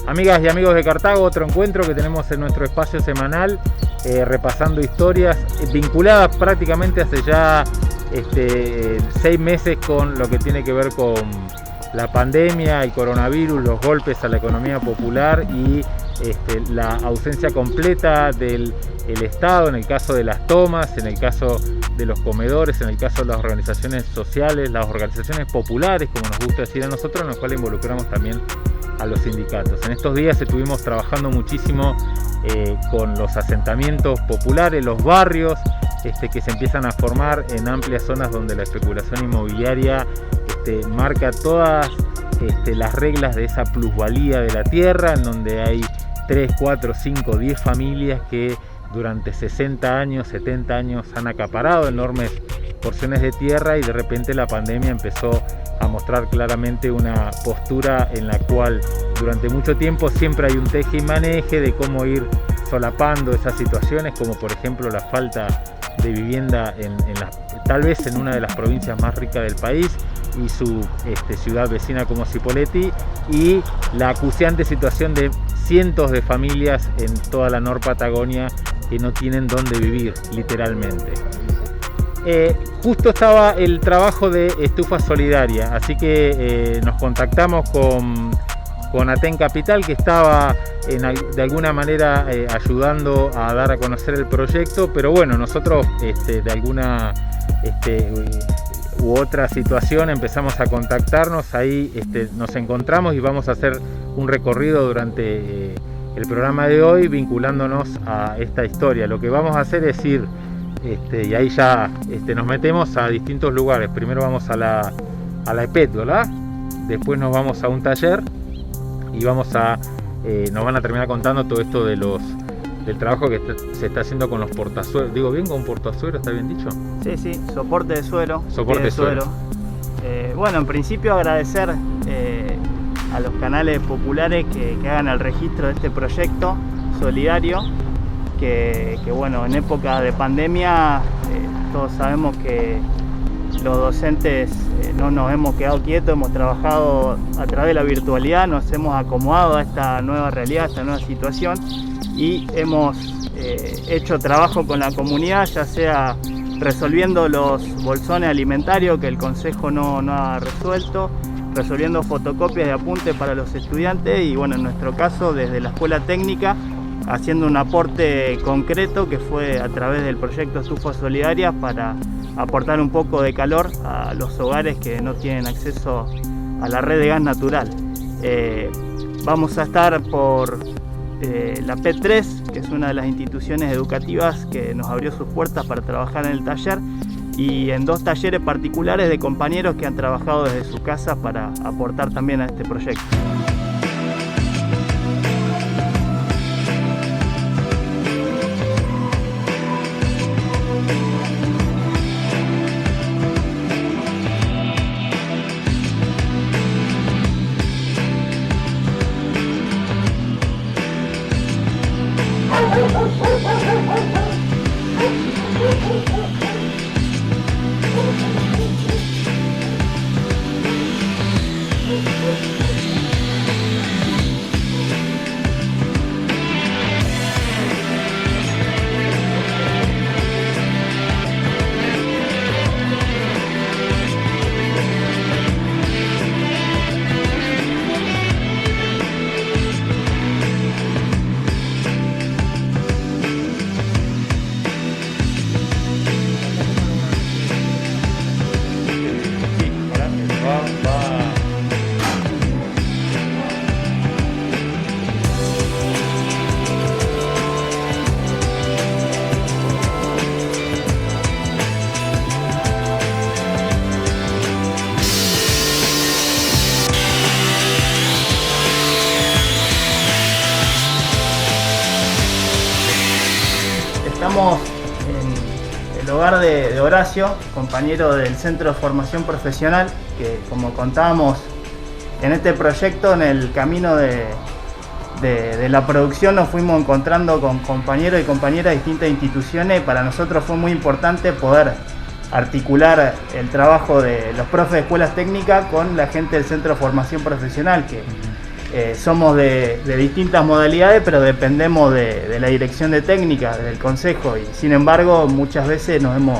Amigas y amigos de Cartago, otro encuentro que tenemos en nuestro espacio semanal, repasando historias vinculadas prácticamente hace ya 6 meses con lo que tiene que ver con la pandemia, el coronavirus, los golpes a la economía popular y la ausencia completa del Estado en el caso de las tomas, en el caso de los comedores, en el caso de las organizaciones sociales, las organizaciones populares, como nos gusta decir a nosotros, en los cuales involucramos también a los sindicatos. En estos días estuvimos trabajando muchísimo con los asentamientos populares, los barrios que se empiezan a formar en amplias zonas donde la especulación inmobiliaria marca todas las reglas de esa plusvalía de la tierra, en donde hay 3, 4, 5, 10 familias que durante 60 años, 70 años han acaparado enormes porciones de tierra, y de repente la pandemia empezó a mostrar claramente una postura en la cual durante mucho tiempo siempre hay un teje y maneje de cómo ir solapando esas situaciones, como por ejemplo la falta de vivienda tal vez en una de las provincias más ricas del país y su ciudad vecina como Cipolletti, y la acuciante situación de cientos de familias en toda la Nor Patagonia que no tienen dónde vivir, literalmente. Justo estaba el trabajo de Estufa Solidaria, así que nos contactamos con Aten Capital, que estaba de alguna manera ayudando a dar a conocer el proyecto, pero bueno, nosotros de alguna u otra situación empezamos a contactarnos, ahí nos encontramos y vamos a hacer un recorrido durante el programa de hoy vinculándonos a esta historia. Lo que vamos a hacer es ir y ahí ya nos metemos a distintos lugares. Primero vamos a la EPET, ¿verdad? Después nos vamos a un taller y nos van a terminar contando todo esto del trabajo que se está haciendo con los portazuelos. ¿Digo bien con portazuelo? ¿Está bien dicho? Sí, soporte de suelo. Soporte de suelo. Bueno, en principio agradecer a los canales populares que hagan el registro de este proyecto solidario, que bueno, en época de pandemia todos sabemos que los docentes no nos hemos quedado quietos, hemos trabajado a través de la virtualidad, nos hemos acomodado a esta nueva realidad, a esta nueva situación, y hemos hecho trabajo con la comunidad, ya sea resolviendo los bolsones alimentarios que el Consejo no ha resuelto, resolviendo fotocopias de apuntes para los estudiantes, y bueno, en nuestro caso desde la escuela técnica haciendo un aporte concreto que fue a través del proyecto Estufa Solidaria para aportar un poco de calor a los hogares que no tienen acceso a la red de gas natural. Vamos a estar por la P3, que es una de las instituciones educativas que nos abrió sus puertas para trabajar en el taller, y en 2 talleres particulares de compañeros que han trabajado desde su casa para aportar también a este proyecto. Estamos en el hogar de Horacio, compañero del Centro de Formación Profesional, que como contábamos en este proyecto, en el camino de la producción nos fuimos encontrando con compañeros y compañeras de distintas instituciones, y para nosotros fue muy importante poder articular el trabajo de los profes de escuelas técnicas con la gente del Centro de Formación Profesional, somos de distintas modalidades, pero dependemos de la dirección de técnica, del consejo, y sin embargo muchas veces nos hemos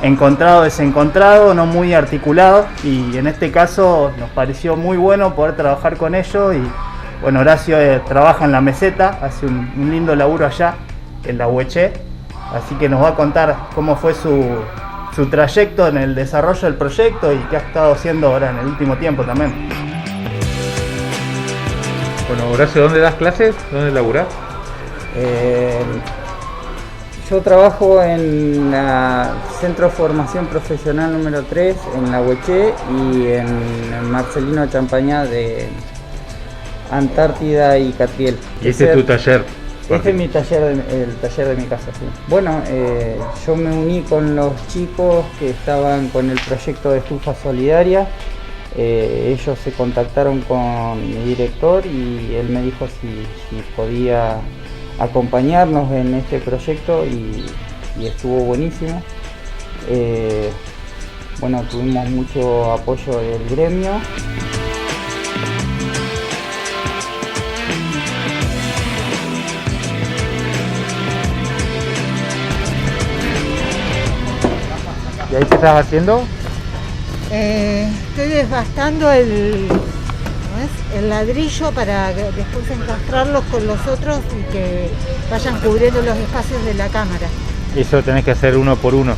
encontrado, desencontrado, no muy articulados, y en este caso nos pareció muy bueno poder trabajar con ellos. Y bueno, Horacio trabaja en la meseta, hace un lindo laburo allá en la Hueché, así que nos va a contar cómo fue su trayecto en el desarrollo del proyecto y qué ha estado haciendo ahora en el último tiempo también. Bueno, Horacio, ¿dónde das clases? ¿Dónde laburás? Yo trabajo en el Centro de Formación Profesional número 3 en la Hueché y en el Marcelino Champañá de Antártida y Catriel. ¿Y ese es tu taller? Este es mi taller, el taller de mi casa, sí. Bueno, yo me uní con los chicos que estaban con el proyecto de estufa solidaria. Ellos se contactaron con mi director y él me dijo si podía acompañarnos en este proyecto y estuvo buenísimo. Bueno, tuvimos mucho apoyo del gremio. ¿Y ahí qué estás haciendo? Estoy desbastando el ladrillo para después encastrarlos con los otros y que vayan cubriendo los espacios de la cámara. Eso tenés que hacer uno por uno.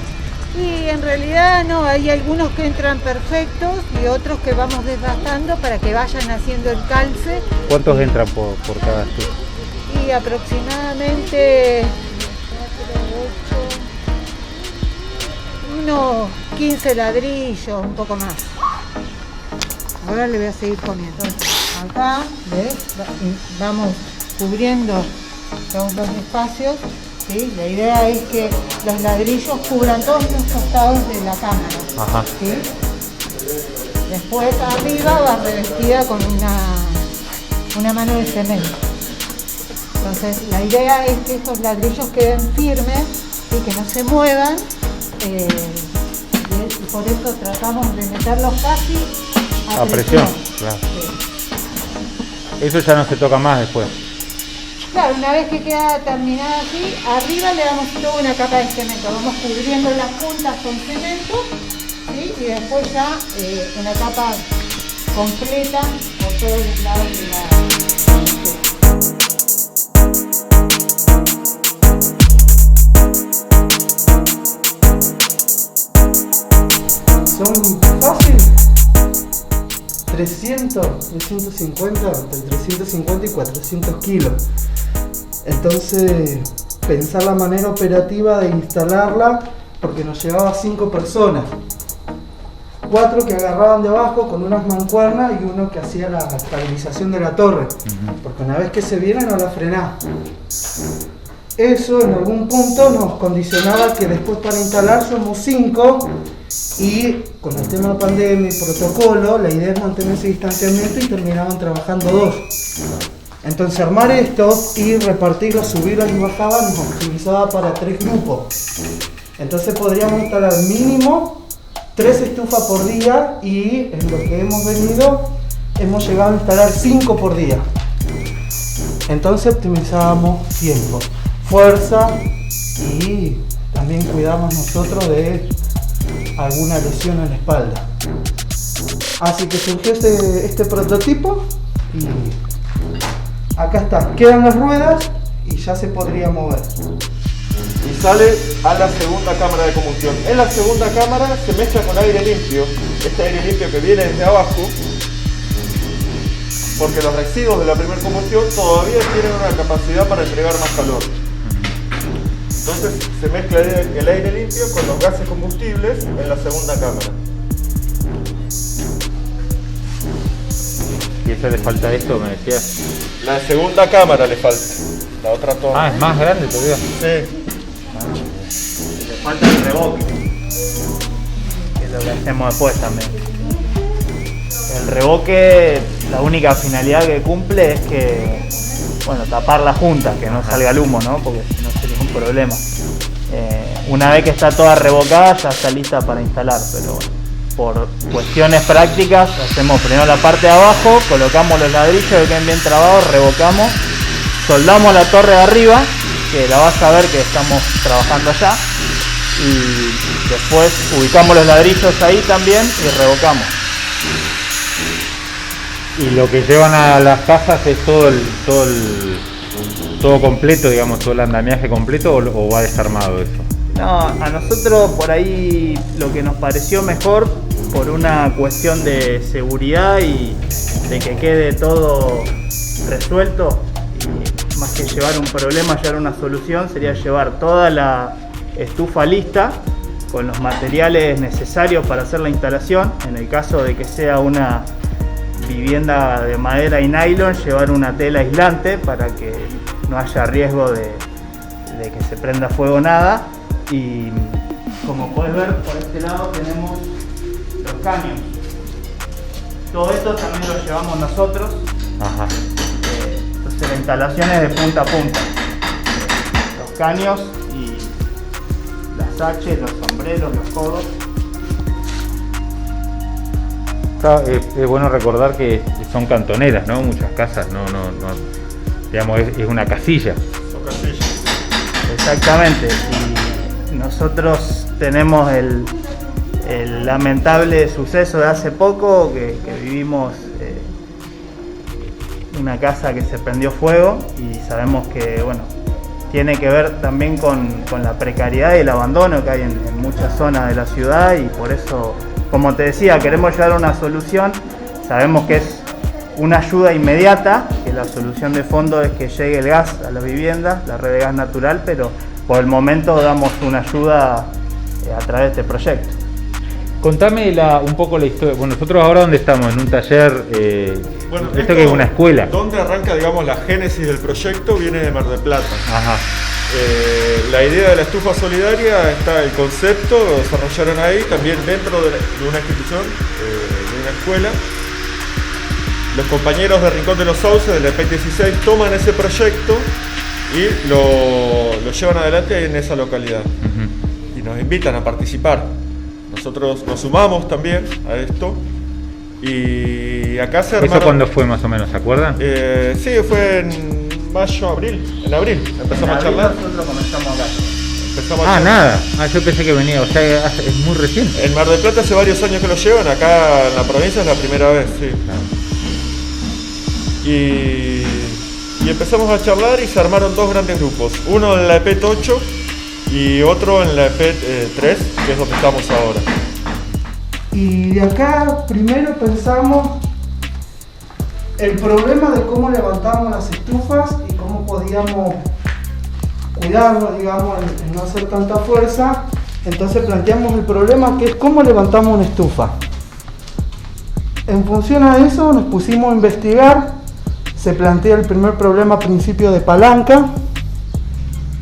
Y en realidad no, hay algunos que entran perfectos y otros que vamos desbastando para que vayan haciendo el calce. ¿Cuántos entran por cada estufa? Y aproximadamente unos 15 ladrillos, un poco más. Ahora le voy a seguir poniendo. Acá, ¿ves? Vamos cubriendo los espacios, ¿sí? La idea es que los ladrillos cubran todos los costados de la cámara. Ajá. ¿Sí? Después arriba va revestida con una mano de cemento. Entonces la idea es que estos ladrillos queden firmes y que no se muevan. Y por eso tratamos de meterlos casi a presión. Claro. Sí. Eso ya no se toca más después. Claro, una vez que queda terminada así, arriba le damos toda una capa de cemento. Vamos cubriendo las puntas con cemento, ¿sí? Y después ya una capa completa por todos los lados de la... Son fácil 350, entre 350 y 400 kilos. Entonces, pensar la manera operativa de instalarla, porque nos llevaba 5 personas. 4 que agarraban de abajo con unas mancuernas y uno que hacía la estabilización de la torre. Porque una vez que se viene no la frenás. Eso en algún punto nos condicionaba que después para instalar somos 5. Y con el tema de pandemia y protocolo, la idea es mantener ese distanciamiento y terminaban trabajando 2. Entonces armar esto y repartirlo, subirlas y bajaban nos optimizaba para 3 grupos. Entonces podríamos instalar mínimo 3 estufas por día y en lo que hemos venido hemos llegado a instalar 5 por día. Entonces optimizábamos tiempo, fuerza y también cuidamos nosotros de alguna lesión en la espalda. Así que surgió este prototipo y acá está, quedan las ruedas y ya se podría mover. Y sale a la segunda cámara de combustión. En la segunda cámara se mezcla con aire limpio, este aire limpio que viene desde abajo, porque los residuos de la primera combustión todavía tienen una capacidad para entregar más calor. Entonces se mezcla el aire limpio con los gases combustibles en la segunda cámara. ¿Y eso le falta esto, me decías? La segunda cámara le falta, la otra toma. Ah, es más grande todavía. Sí. Le falta el revoque, que es lo que hacemos después también. El revoque, la única finalidad que cumple es que, bueno, tapar la junta, que no salga el humo, ¿no? Porque si no sería un problema. Una vez que está toda revocada ya está lista para instalar, pero bueno, por cuestiones prácticas hacemos primero la parte de abajo, colocamos los ladrillos que queden bien trabados, revocamos, soldamos la torre de arriba, que la vas a ver que estamos trabajando allá, y después ubicamos los ladrillos ahí también y revocamos. Y lo que llevan a las casas es todo completo, digamos, todo el andamiaje completo, o va desarmado eso. No, a nosotros por ahí lo que nos pareció mejor, por una cuestión de seguridad y de que quede todo resuelto, y más que llevar un problema, llevar una solución, sería llevar toda la estufa lista con los materiales necesarios para hacer la instalación. En el caso de que sea una vivienda de madera y nylon, llevar una tela aislante para que no haya riesgo de que se prenda fuego nada. Y como puedes ver, por este lado tenemos los caños. Todo esto también lo llevamos nosotros. Ajá. Entonces la instalación es de punta a punta. Los caños y las haches, los sombreros, los codos. Es bueno recordar que son cantoneras, ¿no? Muchas casas, no, digamos, es una casilla. Son casillas. Exactamente. Y nosotros tenemos el lamentable suceso de hace poco que vivimos una casa que se prendió fuego, y sabemos que, bueno, tiene que ver también con la precariedad y el abandono que hay en muchas zonas de la ciudad, y por eso, como te decía, queremos llevar una solución. Sabemos que es una ayuda inmediata, que la solución de fondo es que llegue el gas a las viviendas, la red de gas natural, pero por el momento damos una ayuda a través de este proyecto. Contame un poco la historia. Bueno, nosotros ahora ¿dónde estamos? En un taller, esto que es una escuela. Donde arranca, digamos, la génesis del proyecto viene de Mar del Plata. Ajá. La idea de la estufa solidaria, está el concepto, lo desarrollaron ahí, también dentro de una institución, de una escuela. Los compañeros de Rincón de los Sauces, del EPEC 16, toman ese proyecto y lo llevan adelante en esa localidad. Uh-huh. Y nos invitan a participar. Nosotros nos sumamos también a esto. Y acá se armaron... ¿Eso cuándo fue más o menos, se acuerdan? Sí, fue en mayo, abril. En abril empezamos a charlar. Nosotros comenzamos acá. Nada. Yo pensé que venía, o sea, es muy reciente. En Mar del Plata hace varios años que lo llevan, acá en la provincia es la primera vez, sí. Claro. Y empezamos a charlar y se armaron dos grandes grupos. Uno en la EPET 8 y otro en la EPET 3, que es donde estamos ahora. Y de acá primero pensamos el problema de cómo levantábamos las estufas y cómo podíamos cuidarnos, digamos, en no hacer tanta fuerza. Entonces planteamos el problema, que es cómo levantamos una estufa. En función a eso nos pusimos a investigar. Se plantea el primer problema a principio de palanca,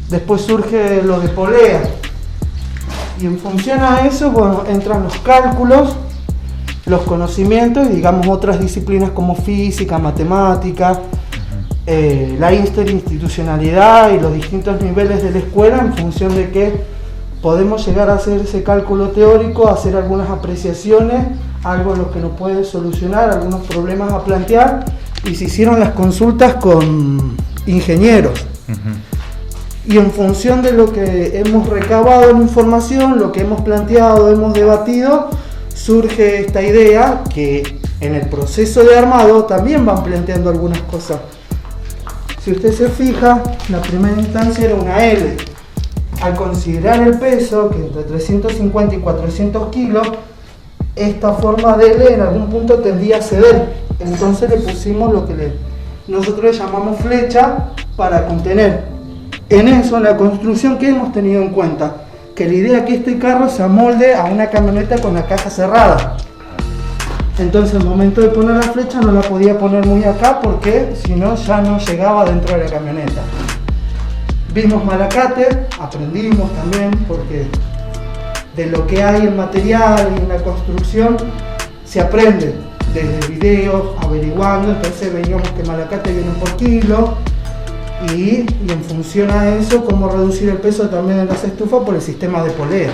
después surge lo de polea, y en función a eso, bueno, entran los cálculos, los conocimientos y, digamos, otras disciplinas como física, matemática, la interinstitucionalidad y los distintos niveles de la escuela, en función de que podemos llegar a hacer ese cálculo teórico, hacer algunas apreciaciones, algo en lo que nos puede solucionar, algunos problemas a plantear. Y se hicieron las consultas con ingenieros. Uh-huh. Y en función de lo que hemos recabado en información, lo que hemos planteado, hemos debatido, surge esta idea que en el proceso de armado también van planteando algunas cosas. Si usted se fija, la primera instancia era una L. Al considerar el peso, que entre 350 y 400 kilos, esta forma de L en algún punto tendría a ceder. Entonces le pusimos lo que nosotros le llamamos flecha para contener. En eso, en la construcción, ¿qué hemos tenido en cuenta? Que la idea es que este carro se amolde a una camioneta con la caja cerrada. Entonces, al momento de poner la flecha no la podía poner muy acá, porque si no ya no llegaba dentro de la camioneta. Vimos Malacate, aprendimos también, porque de lo que hay en material y en la construcción se aprende desde videos, averiguando. Entonces veíamos que Malacate viene por kilo, y en función a eso, cómo reducir el peso también en las estufas por el sistema de polea.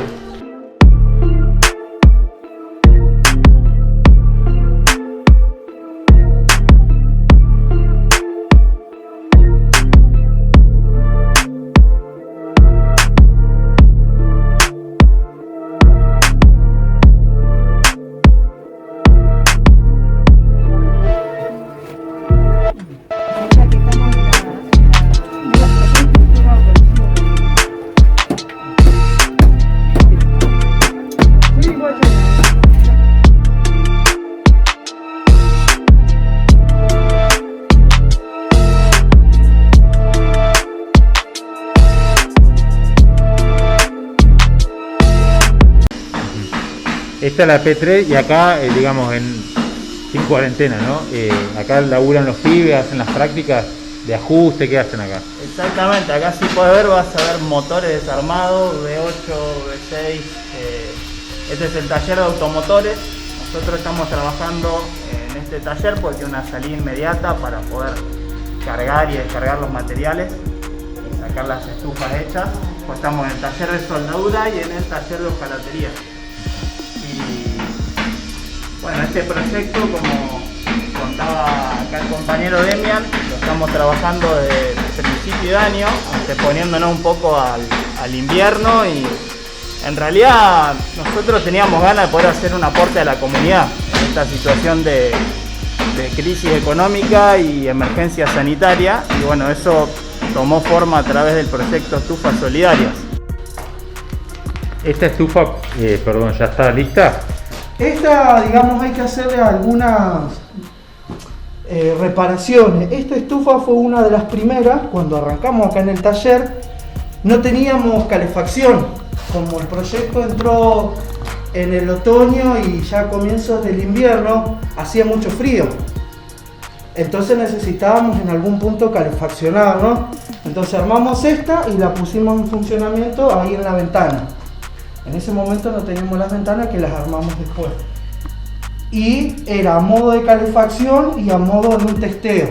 Esta es la P3 y acá, digamos, sin cuarentena, ¿no? Acá laburan los pibes, hacen las prácticas de ajuste, ¿qué hacen acá? Exactamente, acá sí puedes ver, vas a ver motores desarmados, V8, V6, este es el taller de automotores. Nosotros estamos trabajando en este taller porque tiene una salida inmediata para poder cargar y descargar los materiales y sacar las estufas hechas. Pues estamos en el taller de soldadura y en el taller de hojalatería. Y bueno, este proyecto, como contaba acá el compañero Demian, lo estamos trabajando desde principio de año, anteponiéndonos un poco al invierno, y en realidad nosotros teníamos ganas de poder hacer un aporte a la comunidad en esta situación de crisis económica y emergencia sanitaria, y bueno, eso tomó forma a través del proyecto Estufas Solidarias. Esta estufa, ¿ya está lista? Esta, digamos, hay que hacerle algunas reparaciones. Esta estufa fue una de las primeras. Cuando arrancamos acá en el taller no teníamos calefacción. Como el proyecto entró en el otoño y ya a comienzos del invierno hacía mucho frío, entonces necesitábamos en algún punto calefaccionar, ¿no? Entonces armamos esta y la pusimos en funcionamiento ahí en la ventana. En ese momento no teníamos las ventanas, que las armamos después. Y era a modo de calefacción y a modo de un testeo.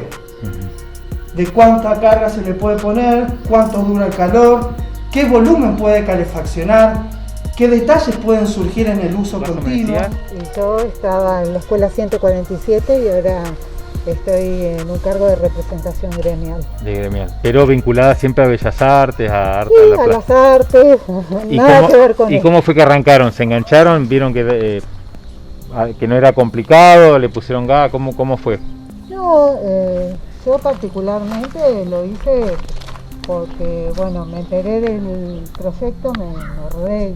De cuánta carga se le puede poner, cuánto dura el calor, qué volumen puede calefaccionar, qué detalles pueden surgir en el uso continuo. Y yo estaba en la escuela 147 y ahora estoy en un cargo de representación gremial. De gremial. Pero vinculada siempre a Bellas Artes, a Arte Sí, de la a Plaza. las artes, nada que ver con ¿Y eso. cómo fue que arrancaron? ¿Se engancharon? ¿Vieron que no era complicado? ¿Le pusieron gas? ¿Cómo fue? No, yo particularmente lo hice porque, bueno, me enteré del proyecto, me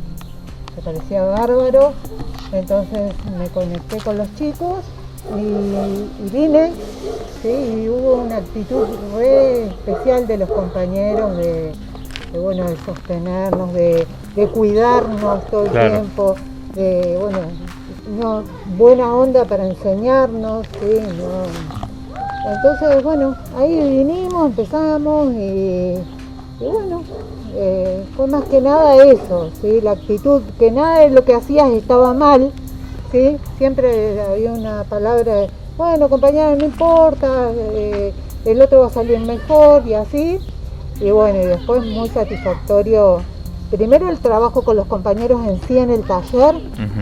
parecía bárbaro, entonces me conecté con los chicos y vine, ¿sí? Y hubo una actitud re especial de los compañeros de sostenernos, de cuidarnos todo el tiempo, de, buena onda para enseñarnos, ¿sí? Entonces, bueno, ahí vinimos, empezamos y bueno, fue más que nada eso, ¿sí? La actitud, que nada de lo que hacías estaba mal, ¿sí? Siempre había una palabra de, bueno, compañero, no importa, el otro va a salir mejor y así. Y bueno, y después muy satisfactorio. Primero el trabajo con los compañeros en sí en el taller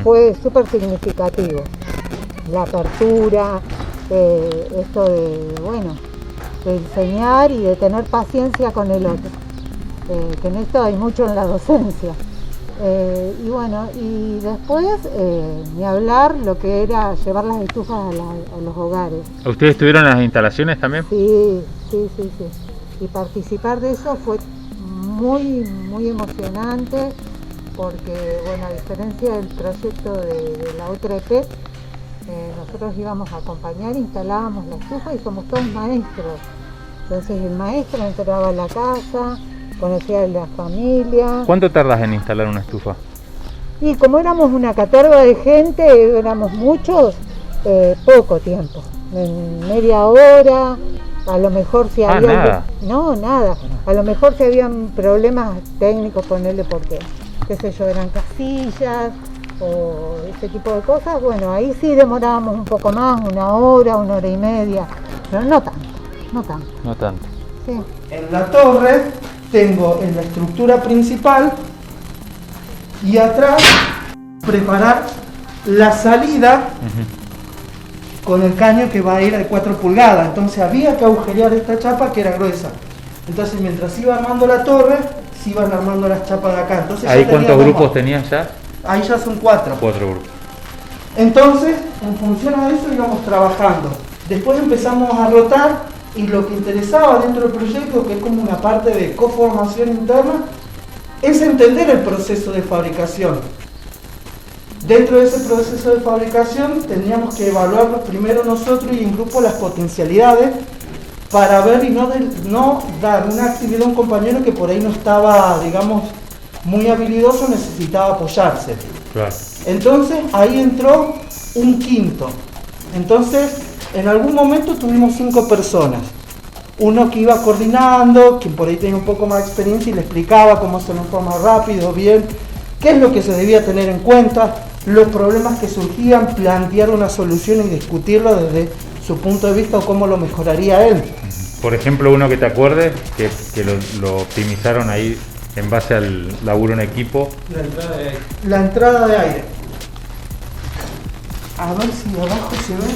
fue súper significativo. La apertura, esto de enseñar y de tener paciencia con el otro. Que en esto hay mucho en la docencia. Y bueno, y después ni hablar lo que era llevar las estufas a los hogares. ¿Ustedes estuvieron en las instalaciones también? Sí. Y participar de eso fue muy emocionante porque, bueno, a diferencia del proyecto de la otra EP, nosotros íbamos a acompañar, instalábamos la estufa y somos todos maestros. Entonces el maestro entraba a la casa, conocía a la familia. ¿Cuánto tardas en instalar una estufa? Y como éramos una caterva de gente, éramos muchos, poco tiempo, en media hora. A lo mejor si había... nada. No, nada. A lo mejor si habían problemas técnicos, ponerle porque, qué sé yo, eran casillas o ese tipo de cosas, bueno, ahí sí demorábamos un poco más, una hora y media, pero no tanto. Sí. En la torre tengo en la estructura principal y atrás preparar la salida con el caño que va a ir de 4 pulgadas. Entonces había que agujerear esta chapa que era gruesa. Entonces mientras iba armando la torre, se iban armando las chapas de acá. Entonces, ¿ahí cuántos grupos tenías ya? Ahí ya son 4. 4 grupos. Entonces, en función a eso íbamos trabajando. Después empezamos a rotar y lo que interesaba dentro del proyecto, que es como una parte de coformación interna, es entender el proceso de fabricación. Dentro de ese proceso de fabricación teníamos que evaluar primero nosotros y en grupo las potencialidades para ver y no dar una actividad a un compañero que por ahí no estaba, digamos, muy habilidoso necesitaba apoyarse. Claro. Entonces ahí entró un quinto. Entonces en algún momento tuvimos 5 personas. Uno que iba coordinando, quien por ahí tenía un poco más de experiencia y le explicaba cómo hacerlo en forma rápido, bien, qué es lo que se debía tener en cuenta, los problemas que surgían, plantear una solución y discutirlo desde su punto de vista o cómo lo mejoraría él. Por ejemplo, uno que te acuerdes, que lo optimizaron ahí en base al laburo en equipo. La entrada de aire. La entrada de aire. A ver si abajo se ve.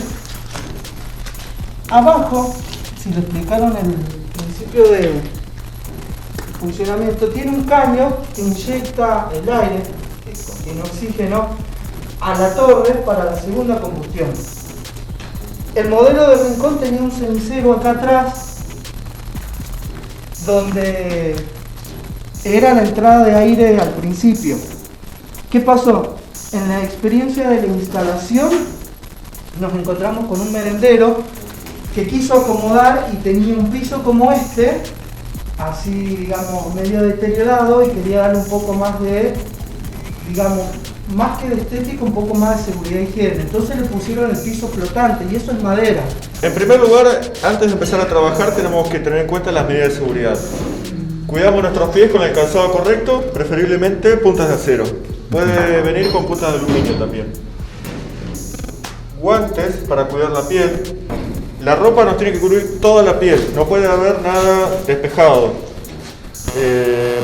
Abajo, si lo explicaron en el principio de funcionamiento, tiene un caño que inyecta el aire, que contiene oxígeno, a la torre para la segunda combustión. El modelo de Rincón tenía un cenicero acá atrás, donde era la entrada de aire al principio. ¿Qué pasó? En la experiencia de la instalación nos encontramos con un merendero que quiso acomodar y tenía un piso como este, así digamos medio deteriorado, y quería darle un poco más de, digamos, más que de estética, un poco más de seguridad y higiene. Entonces le pusieron el piso flotante y eso es madera. En primer lugar, antes de empezar a trabajar tenemos que tener en cuenta las medidas de seguridad. Cuidamos nuestros pies con el calzado correcto, preferiblemente puntas de acero. Puede venir con puntas de aluminio también. Guantes para cuidar la piel. La ropa nos tiene que cubrir toda la piel, no puede haber nada despejado.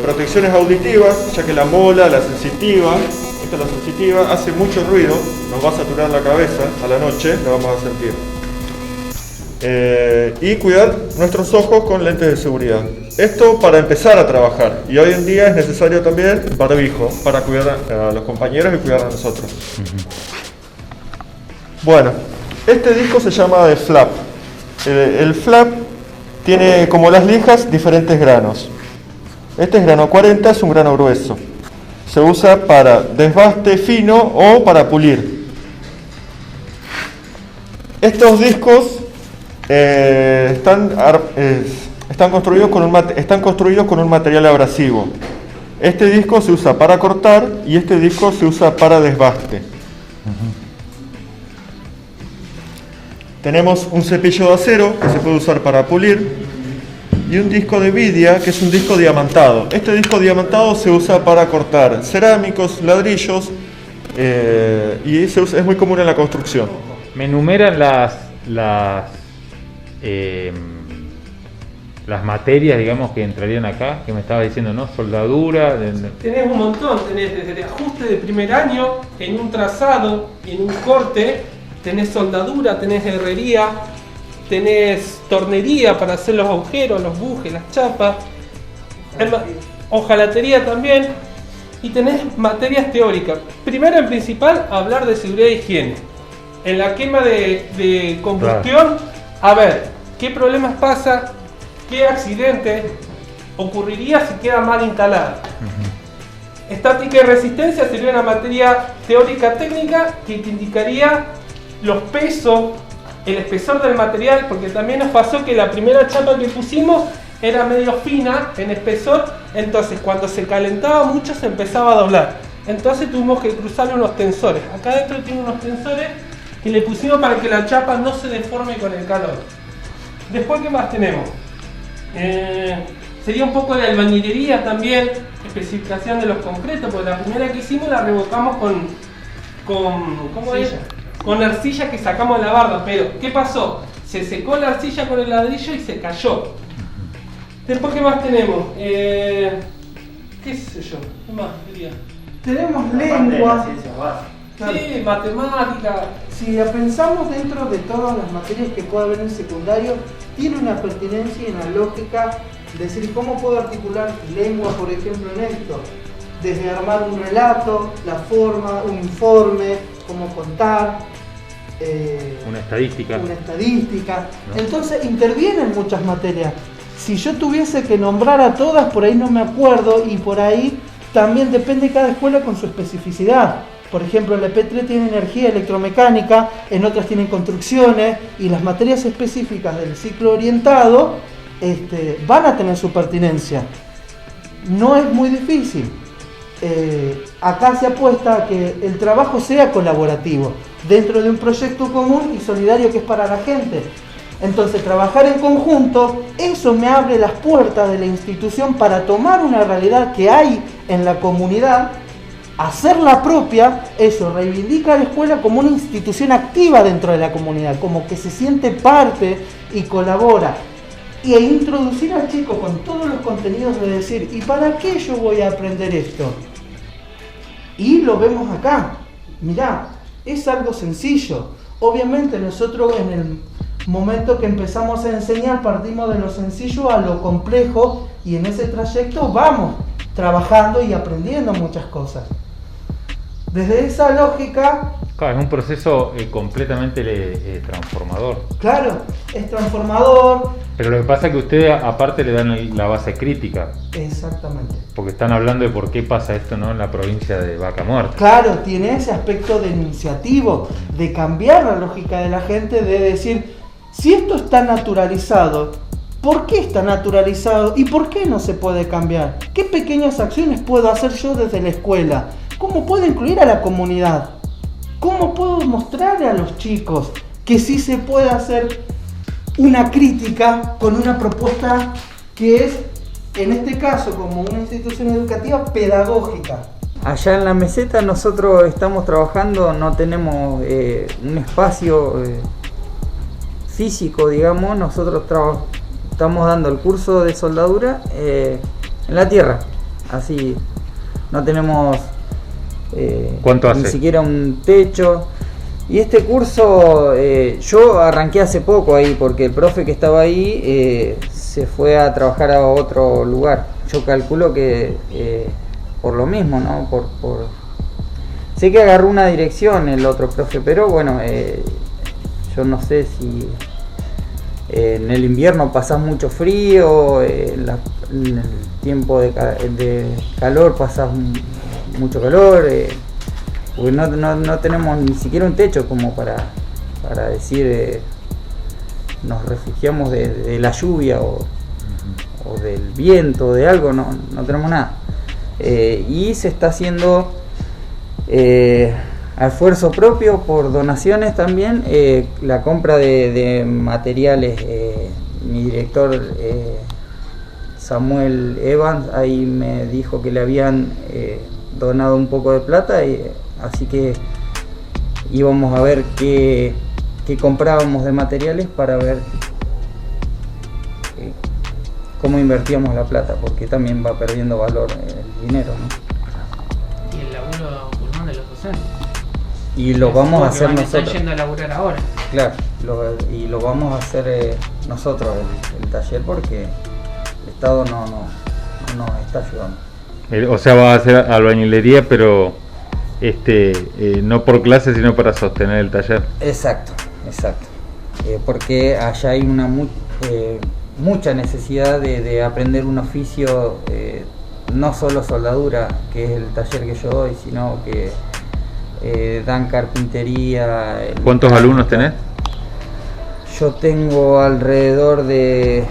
Protecciones auditivas, ya que la mola, la sensitiva, esta es la sensitiva, hace mucho ruido, nos va a saturar la cabeza a la noche, lo vamos a sentir. Y cuidar nuestros ojos con lentes de seguridad. Esto para empezar a trabajar, y hoy en día es necesario también barbijo para cuidar a los compañeros y cuidar a nosotros. Bueno, este disco se llama de flap. El flap tiene, como las lijas, diferentes granos. Este es grano 40, es un grano grueso. Se usa para desbaste fino o para pulir. Estos discos están construidos con un material abrasivo. Este disco se usa para cortar y este disco se usa para desbaste. Tenemos un cepillo de acero que se puede usar para pulir y un disco de vidia que es un disco diamantado. Este disco diamantado se usa para cortar cerámicos, ladrillos y es muy común en la construcción. Me enumeran las materias, digamos, que entrarían acá, que me estaba diciendo, ¿no? Soldadura. Tenés un montón, tenés desde ajuste de primer año, en un trazado, en un corte, tenés soldadura, tenés herrería, tenés tornería para hacer los agujeros, los bujes, las chapas, hojalatería también, y tenés materias teóricas. Primero, en principal, hablar de seguridad e higiene. En la quema de combustión, a ver, ¿qué problemas pasa? ¿Qué accidente ocurriría si queda mal instalada? Estática y resistencia sería una materia teórica técnica que te indicaría los pesos, el espesor del material, porque también nos pasó que la primera chapa que pusimos era medio fina en espesor, entonces cuando se calentaba mucho se empezaba a doblar. Entonces tuvimos que cruzarle unos tensores. Acá adentro tiene unos tensores que le pusimos para que la chapa no se deforme con el calor. Después, ¿qué más tenemos? Sería un poco de albañilería también, especificación de los concretos, porque la primera que hicimos la revocamos con arcilla que sacamos de la barda, pero ¿qué pasó? Se secó la arcilla con el ladrillo y se cayó. Después, ¿qué más tenemos? ¿Qué sé yo? ¿Qué más diría? Tenemos lengua. Sí, matemática. Si la pensamos dentro de todas las materias que puede haber en secundario, tiene una pertinencia y una lógica, decir cómo puedo articular lengua, por ejemplo, en esto. Desde armar un relato, la forma, un informe, cómo contar. Una estadística. ¿No? Entonces intervienen muchas materias. Si yo tuviese que nombrar a todas, por ahí no me acuerdo, y por ahí también depende de cada escuela con su especificidad. Por ejemplo, la EP3 tiene energía electromecánica, en otras tienen construcciones, y las materias específicas del ciclo orientado van a tener su pertinencia. No es muy difícil. acá se apuesta a que el trabajo sea colaborativo, dentro de un proyecto común y solidario que es para la gente. Entonces, trabajar en conjunto, eso me abre las puertas de la institución para tomar una realidad que hay en la comunidad, hacerla propia, eso, reivindica a la escuela como una institución activa dentro de la comunidad, como que se siente parte y colabora. E introducir al chico con todos los contenidos de decir, ¿y para qué yo voy a aprender esto? Y lo vemos acá. Mirá, es algo sencillo. Obviamente nosotros en el momento que empezamos a enseñar partimos de lo sencillo a lo complejo y en ese trayecto vamos trabajando y aprendiendo muchas cosas. Desde esa lógica... Claro, es un proceso completamente transformador. Claro, es transformador. Pero lo que pasa es que ustedes aparte le dan la base crítica. Exactamente. Porque están hablando de por qué pasa esto, ¿no?, en la provincia de Vaca Muerta. Claro, tiene ese aspecto denunciativo, de cambiar la lógica de la gente, de decir, si esto está naturalizado, ¿por qué está naturalizado y por qué no se puede cambiar? ¿Qué pequeñas acciones puedo hacer yo desde la escuela? ¿Cómo puedo incluir a la comunidad? ¿Cómo puedo mostrarle a los chicos que sí se puede hacer una crítica con una propuesta que es, en este caso, como una institución educativa pedagógica? Allá en la meseta nosotros estamos trabajando, no tenemos un espacio físico, digamos. Nosotros estamos dando el curso de soldadura en la tierra, así, no tenemos ¿Cuánto hace? Ni siquiera un techo. Y este curso yo arranqué hace poco ahí porque el profe que estaba ahí se fue a trabajar a otro lugar. Yo calculo que por lo mismo, ¿no? Sé que agarró una dirección el otro profe, pero bueno, yo no sé si en el invierno pasás mucho frío, en el tiempo de calor pasás mucho calor, porque no tenemos ni siquiera un techo como para decir nos refugiamos de la lluvia o del viento, de algo, no tenemos nada. Y se está haciendo a esfuerzo propio por donaciones también, la compra de materiales. Mi director Samuel Evans ahí me dijo que le habían donado un poco de plata, así que íbamos a ver qué comprábamos de materiales para ver cómo invertíamos la plata, porque también va perdiendo valor el dinero, ¿no? Y el laburo pulmón de los docentes. Y lo vamos a hacer nosotros. Están yendo a laburar ahora. Claro, y lo vamos a hacer nosotros el taller, porque el Estado no nos está ayudando. O sea, va a hacer albañilería, pero no por clase, sino para sostener el taller. Exacto. Porque allá hay una mucha necesidad de aprender un oficio, no solo soldadura, que es el taller que yo doy, sino que dan carpintería. ¿Cuántos alumnos tenés? Yo tengo alrededor de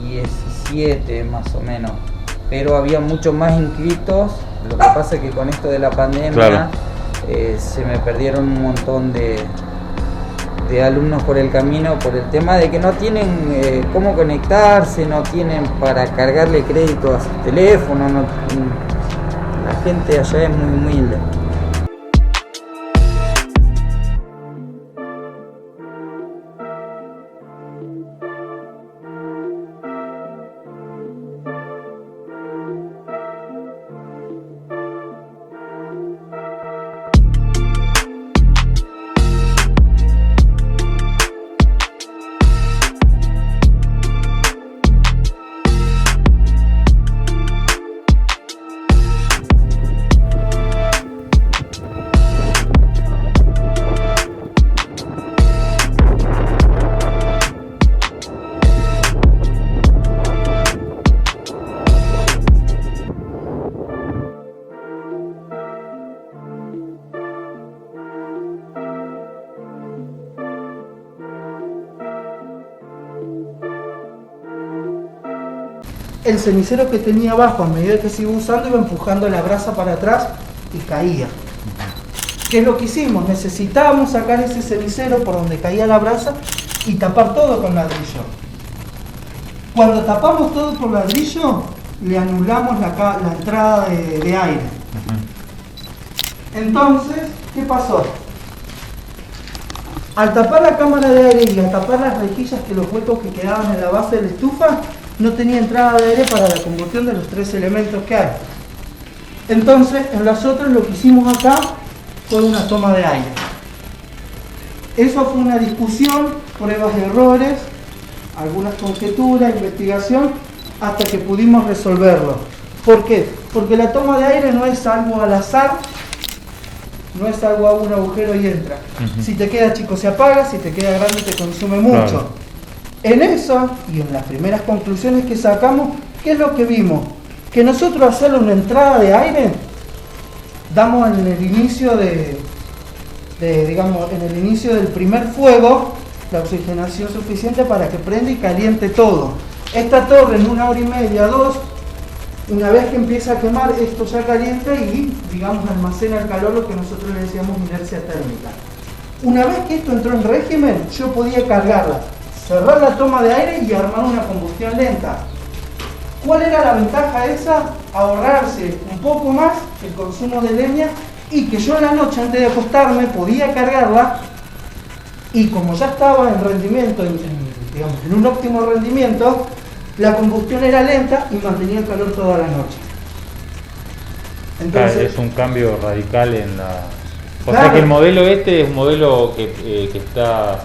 17 más o menos, pero había muchos más inscritos. Lo que pasa es que con esto de la pandemia, claro, se me perdieron un montón de alumnos por el camino, por el tema de que no tienen cómo conectarse, no tienen para cargarle crédito a su teléfono, la gente allá es muy humilde. el cenicero que tenía abajo, a medida que se iba usando, iba empujando la brasa para atrás y caía. ¿Qué es lo que hicimos? Necesitábamos sacar ese cenicero por donde caía la brasa y tapar todo con ladrillo. Cuando tapamos todo con ladrillo, le anulamos la entrada de aire. Entonces, ¿qué pasó? Al tapar la cámara de aire y al tapar las rejillas, que los huecos que quedaban en la base de la estufa, no tenía entrada de aire para la combustión de los 3 elementos que hay. Entonces, en las otras lo que hicimos acá fue una toma de aire. Eso fue una discusión, pruebas y errores, algunas conjeturas, investigación, hasta que pudimos resolverlo. ¿Por qué? Porque la toma de aire no es algo al azar, no es algo a un agujero y entra. Si te queda chico se apaga, si te queda grande te consume mucho. Claro. En eso, y en las primeras conclusiones que sacamos, ¿qué es lo que vimos? Que nosotros hacerle una entrada de aire, damos en el inicio digamos, en el inicio del primer fuego, la oxigenación suficiente para que prenda y caliente todo. Esta torre en 1 hora y media, 2, una vez que empieza a quemar, esto ya calienta y, digamos, almacena el calor, lo que nosotros le decíamos inercia térmica. Una vez que esto entró en régimen, yo podía cargarla, cerrar la toma de aire y armar una combustión lenta. ¿Cuál era la ventaja esa? Ahorrarse un poco más el consumo de leña y que yo en la noche antes de acostarme podía cargarla y como ya estaba en rendimiento, digamos, en un óptimo rendimiento, la combustión era lenta y mantenía el calor toda la noche. Entonces, es un cambio radical en la... O claro, sea que el modelo este es un modelo que está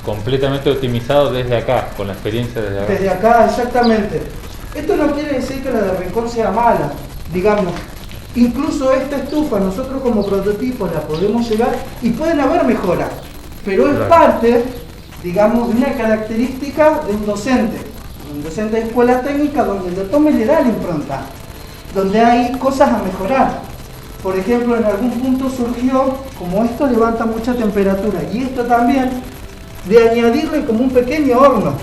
completamente optimizado desde acá, con la experiencia desde acá. Desde acá, exactamente. Esto no quiere decir que la de Rincón sea mala, digamos. Incluso esta estufa, nosotros como prototipo la podemos llegar y pueden haber mejoras, pero es parte, digamos, de una característica de un docente de escuela técnica, donde el doctor me le da la impronta, donde hay cosas a mejorar. Por ejemplo, en algún punto surgió, como esto levanta mucha temperatura, y esto también, de añadirle como un pequeño horno.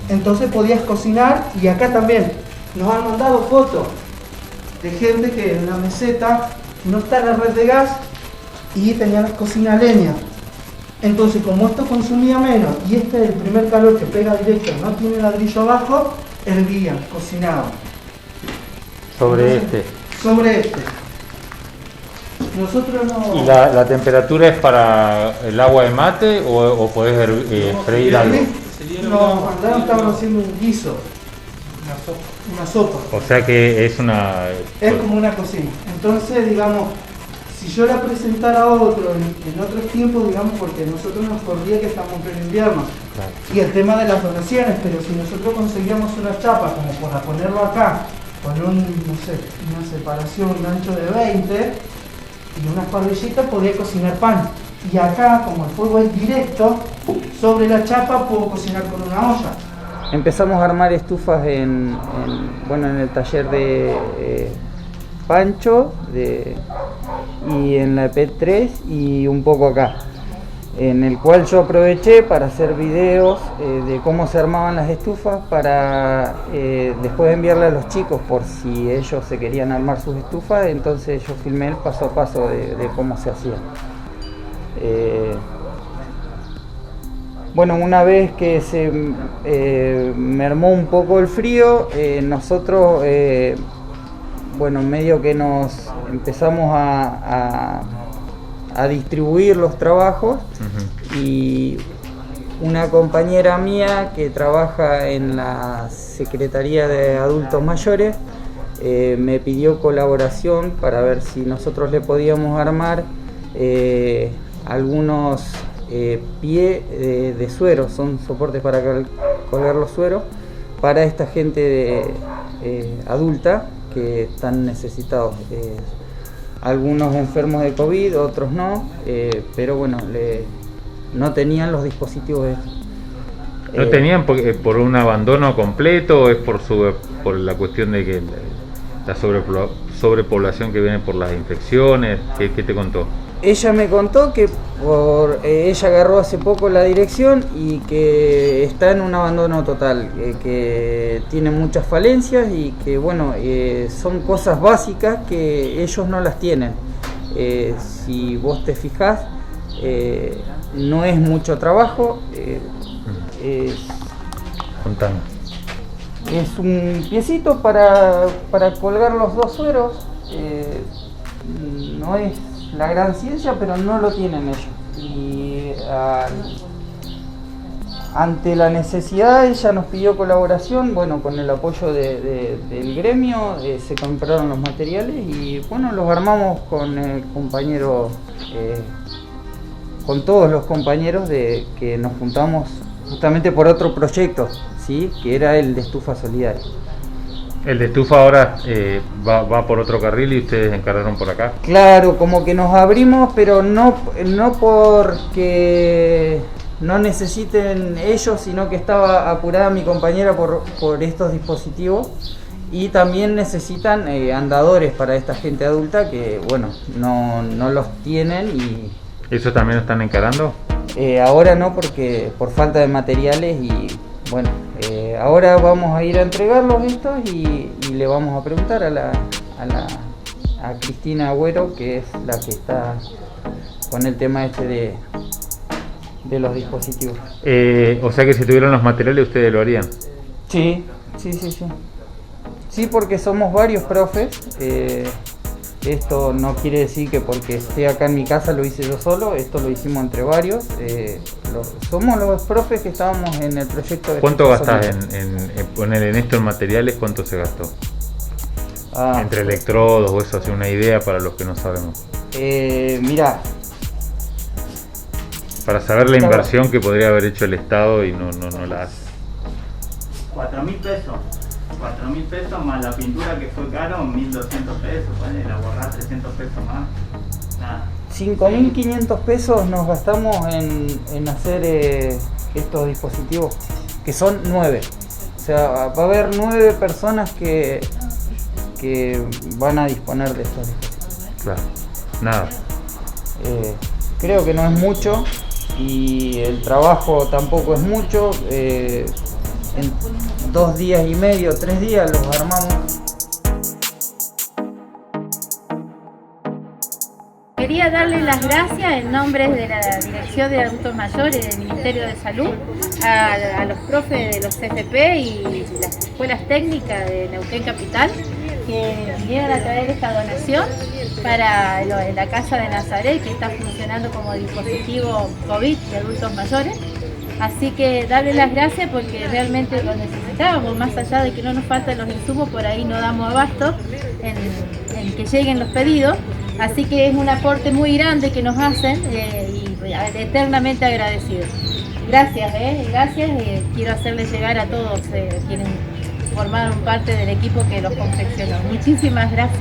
Entonces podías cocinar, y acá también nos han mandado fotos de gente que en la meseta no está la red de gas y tenía la cocina a leña. Entonces, como esto consumía menos y este es el primer calor que pega directo, no tiene ladrillo abajo, hervía, cocinaba. Sobre Sobre este. Nosotros no... ¿Y la temperatura es para el agua de mate o podés freír algo? No, andaron estaban haciendo un guiso. Una sopa. O sea que es una... Es como una cocina. Entonces, digamos, si yo la presentara a otro en otros tiempos, digamos, porque nosotros nos corría que estamos en pleno invierno. Claro. Y el tema de las donaciones, pero si nosotros conseguíamos una chapa como para ponerlo acá, con una separación, un ancho de 20 y unas parrillitas, podía cocinar pan. Y acá, como el fuego es directo, sobre la chapa puedo cocinar con una olla. Empezamos a armar estufas en el taller de Pancho y en la EP3 y un poco acá, en el cual yo aproveché para hacer videos de cómo se armaban las estufas para después enviarle a los chicos por si ellos se querían armar sus estufas. Entonces yo filmé el paso a paso de cómo se hacía. Bueno, una vez que se mermó un poco el frío, nosotros, medio que nos empezamos a distribuir los trabajos. Y una compañera mía que trabaja en la Secretaría de Adultos Mayores me pidió colaboración para ver si nosotros le podíamos armar algunos pie de suero, son soportes para colgar los sueros para esta gente adulta que están necesitados. Algunos enfermos de COVID, otros no, pero bueno, no tenían los dispositivos estos. ¿No tenían por un abandono completo o es por la cuestión de que la sobrepoblación que viene por las infecciones? ¿Qué te contó? ella me contó que ella agarró hace poco la dirección y que está en un abandono total, que tiene muchas falencias y que bueno, son cosas básicas que ellos no las tienen. Si vos te fijás, no es mucho trabajo, Contame. es un piecito para colgar los 2 sueros, no es la gran ciencia, pero no lo tienen ellos. Y ante la necesidad ella nos pidió colaboración, bueno, con el apoyo del gremio, se compraron los materiales y bueno, los armamos con el compañero, con todos los compañeros que nos juntamos justamente por otro proyecto, ¿sí? Que era el de estufa solidaria. El de estufa ahora va por otro carril y ustedes encargaron por acá. Claro, como que nos abrimos, pero no porque no necesiten ellos, sino que estaba apurada mi compañera por estos dispositivos y también necesitan andadores para esta gente adulta que, bueno, no los tienen y... ¿Eso también lo están encarando? Ahora no, porque por falta de materiales y bueno, ahora vamos a ir a entregarlos estos y le vamos a preguntar a Cristina Agüero, que es la que está con el tema este de los dispositivos. O sea que si tuvieran los materiales ustedes lo harían. Sí. Sí, porque somos varios profes. Esto no quiere decir que porque esté acá en mi casa lo hice yo solo, esto lo hicimos entre varios. Somos los profes que estábamos en el proyecto de... ¿Cuánto gastás en poner en esto en materiales? ¿Cuánto se gastó? Entre electrodos o eso, hace una idea para los que no sabemos. Mirá. Para saber la inversión que podría haber hecho el Estado y no la hace. 4.000 pesos. 4.000 pesos más la pintura que fue caro, 1.200 pesos, bueno, la borrar 300 pesos más, nada. 5.500 pesos nos gastamos en hacer estos dispositivos, que son 9. O sea, va a haber 9 personas que van a disponer de estos dispositivos. Claro, nada. Creo que no es mucho y el trabajo tampoco es mucho. En 2 días y medio, 3 días los armamos. Quería darle las gracias en nombre de la Dirección de Adultos Mayores del Ministerio de Salud a los profes de los CFP y las escuelas técnicas de Neuquén Capital que vinieron a traer esta donación para la Casa de Nazaret, que está funcionando como dispositivo COVID de adultos mayores. Así que darle las gracias porque realmente lo necesitábamos, más allá de que no nos faltan los insumos, por ahí no damos abasto en que lleguen los pedidos. Así que es un aporte muy grande que nos hacen y eternamente agradecidos. Gracias, gracias. Quiero hacerles llegar a todos quienes formaron parte del equipo que los confeccionó. Muchísimas gracias.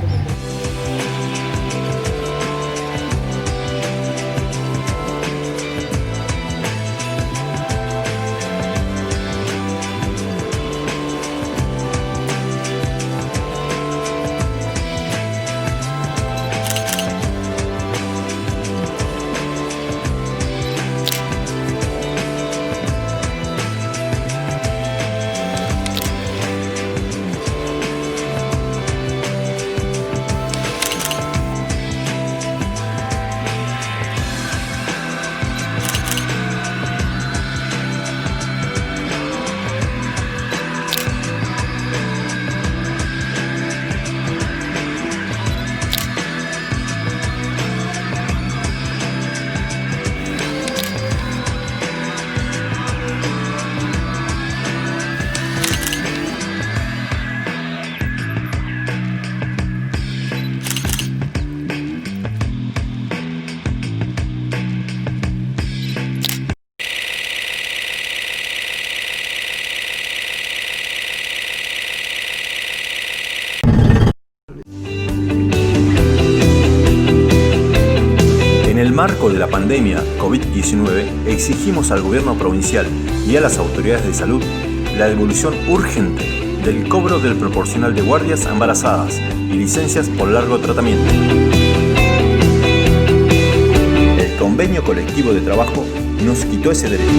En el marco de la pandemia COVID-19, exigimos al gobierno provincial y a las autoridades de salud la devolución urgente del cobro del proporcional de guardias a embarazadas y licencias por largo tratamiento. convenio colectivo de trabajo nos quitó ese derecho.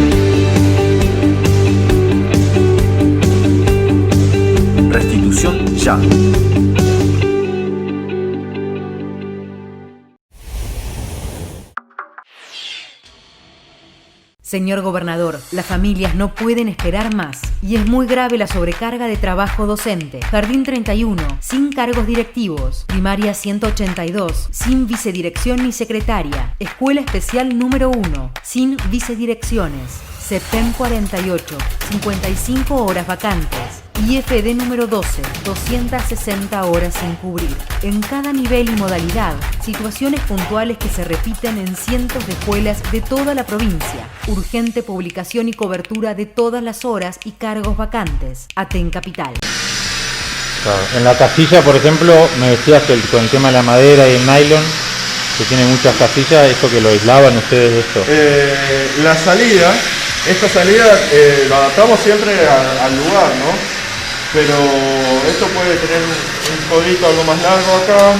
Restitución ya. Señor gobernador, las familias no pueden esperar más y es muy grave la sobrecarga de trabajo docente. Jardín 31, sin cargos directivos. Primaria 182, sin vicedirección ni secretaria. Escuela especial número 1, sin vicedirecciones. CEPEM 48, 55 horas vacantes. IFD número 12, 260 horas sin cubrir. En cada nivel y modalidad, situaciones puntuales que se repiten en cientos de escuelas de toda la provincia. Urgente publicación y cobertura de todas las horas y cargos vacantes. Aten Capital. Claro. En la castilla, por ejemplo, me decías que con el tema de la madera y el nylon, que tiene muchas castillas, ¿esto que lo aislaban ustedes de esto? La salida, esta salida lo adaptamos siempre al lugar, ¿no? Pero esto puede tener un codito algo más largo acá,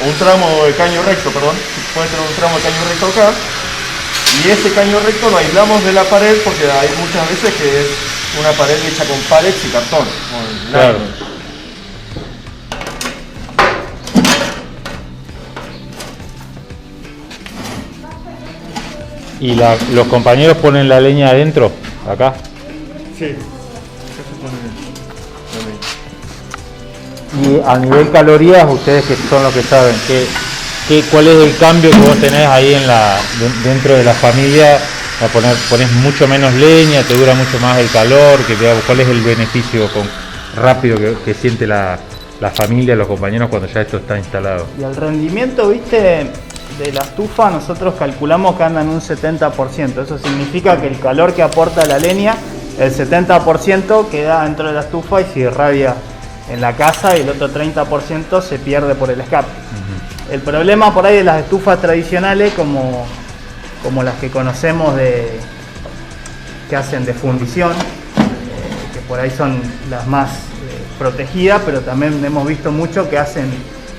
o un tramo de caño recto, perdón, puede tener un tramo de caño recto acá, y ese caño recto lo aislamos de la pared porque hay muchas veces que es una pared hecha con pallets y cartón. Claro. ¿Y los compañeros ponen la leña adentro, acá? Sí. Y a nivel calorías, ustedes que son los que saben, ¿cuál es el cambio que vos tenés ahí dentro de la familia? Ponés mucho menos leña, te dura mucho más el calor, ¿cuál es el beneficio rápido que siente la familia, los compañeros cuando ya esto está instalado? Y el rendimiento, viste, de la estufa nosotros calculamos que anda en un 70%. Eso significa que el calor que aporta la leña, el 70% queda dentro de la estufa y se irradia en la casa y el otro 30% se pierde por el escape. El problema por ahí de las estufas tradicionales como las que conocemos que hacen de fundición, que por ahí son las más protegidas, pero también hemos visto mucho que hacen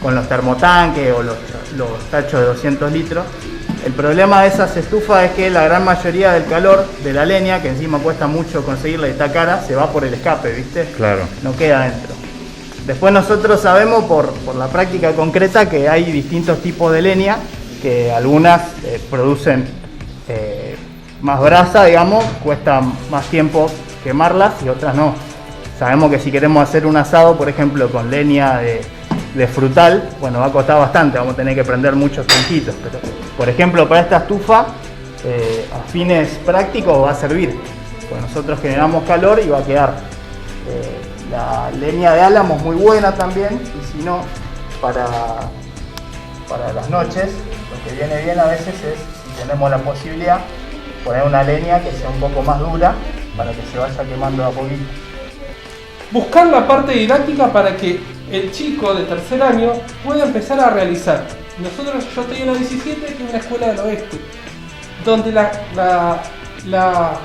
con los termotanques o los tachos de 200 litros. El problema de esas estufas es que la gran mayoría del calor de la leña, que encima cuesta mucho conseguirla y está cara, se va por el escape, ¿viste? Claro. No queda dentro. Después nosotros sabemos por la práctica concreta que hay distintos tipos de leña, que algunas producen más brasa, digamos, cuesta más tiempo quemarlas y otras no. Sabemos que si queremos hacer un asado, por ejemplo, con leña de frutal, bueno, va a costar bastante, vamos a tener que prender muchos tronquitos, pero por ejemplo para esta estufa, a fines prácticos va a servir, pues nosotros generamos calor y va a quedar. La leña de álamo es muy buena también, y si no, para las noches, lo que viene bien a veces es, si tenemos la posibilidad, poner una leña que sea un poco más dura para que se vaya quemando a poquito. Buscar la parte didáctica para que el chico de tercer año pueda empezar a realizar. Yo estoy en la 17, que es una escuela del oeste, donde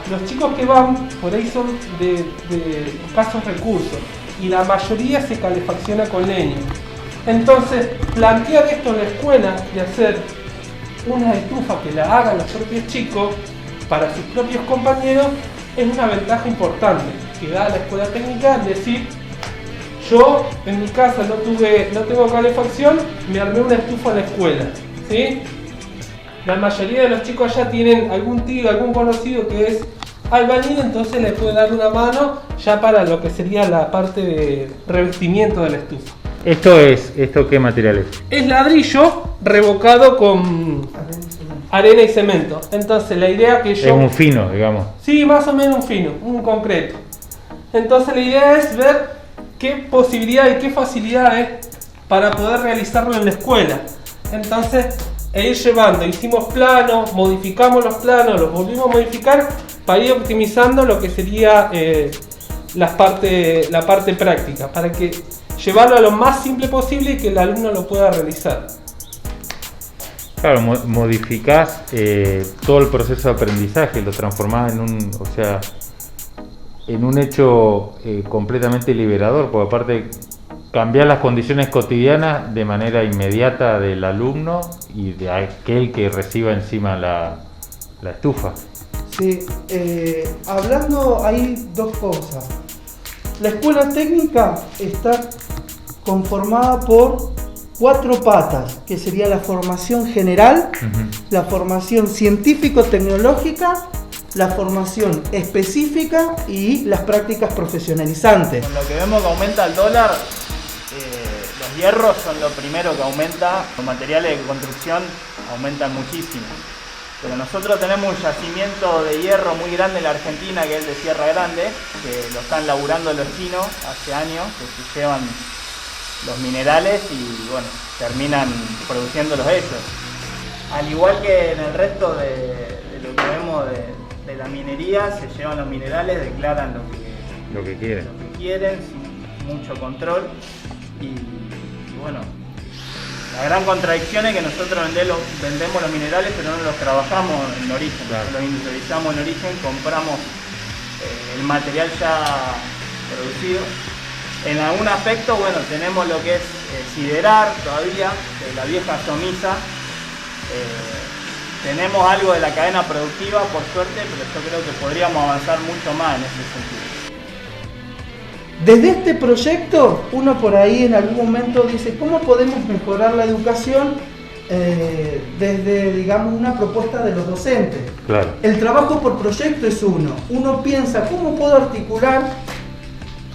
los chicos que van por ahí son de escasos recursos y la mayoría se calefacciona con leña. Entonces, plantear esto en la escuela y hacer una estufa que la hagan los propios chicos para sus propios compañeros es una ventaja importante que da la escuela técnica, decir, yo en mi casa no tengo calefacción, me armé una estufa en la escuela, ¿sí? La mayoría de los chicos allá tienen algún tío, algún conocido que es albañil, entonces les puede dar una mano ya para lo que sería la parte de revestimiento de la estufa. ¿Esto qué material es? Es ladrillo revocado con arena y cemento. Entonces la idea que yo... Es un fino, digamos. Sí, más o menos un fino, un concreto. Entonces la idea es ver qué posibilidades y qué facilidades para poder realizarlo en la escuela. Entonces, ir llevando, hicimos planos, modificamos los planos, los volvimos a modificar para ir optimizando lo que sería la parte práctica, para que llevarlo a lo más simple posible y que el alumno lo pueda realizar. Claro, modificás todo el proceso de aprendizaje, lo transformás en un hecho completamente liberador, porque aparte cambiar las condiciones cotidianas de manera inmediata del alumno y de aquel que reciba encima la estufa. Sí, hablando hay dos cosas. La escuela técnica está conformada por 4 patas, que sería la formación general, la formación científico-tecnológica, la formación específica y las prácticas profesionalizantes. Con lo que vemos que aumenta el dólar, los hierros son lo primero que aumenta, los materiales de construcción aumentan muchísimo. Pero nosotros tenemos un yacimiento de hierro muy grande en la Argentina, que es el de Sierra Grande, que lo están laburando los chinos hace años, que se llevan los minerales y bueno, terminan produciéndolos ellos. Al igual que en el resto de lo que vemos de la minería, se llevan los minerales, declaran lo que quieren sin mucho control y bueno, la gran contradicción es que nosotros vendemos los minerales pero no los trabajamos en origen, los industrializamos en origen, compramos el material ya producido. En algún aspecto, bueno, tenemos lo que es siderar todavía, la vieja somisa. Tenemos algo de la cadena productiva, por suerte, pero yo creo que podríamos avanzar mucho más en ese sentido. Desde este proyecto, uno por ahí en algún momento dice, ¿cómo podemos mejorar la educación desde, digamos, una propuesta de los docentes? Claro. El trabajo por proyecto es uno. Uno piensa, ¿cómo puedo articular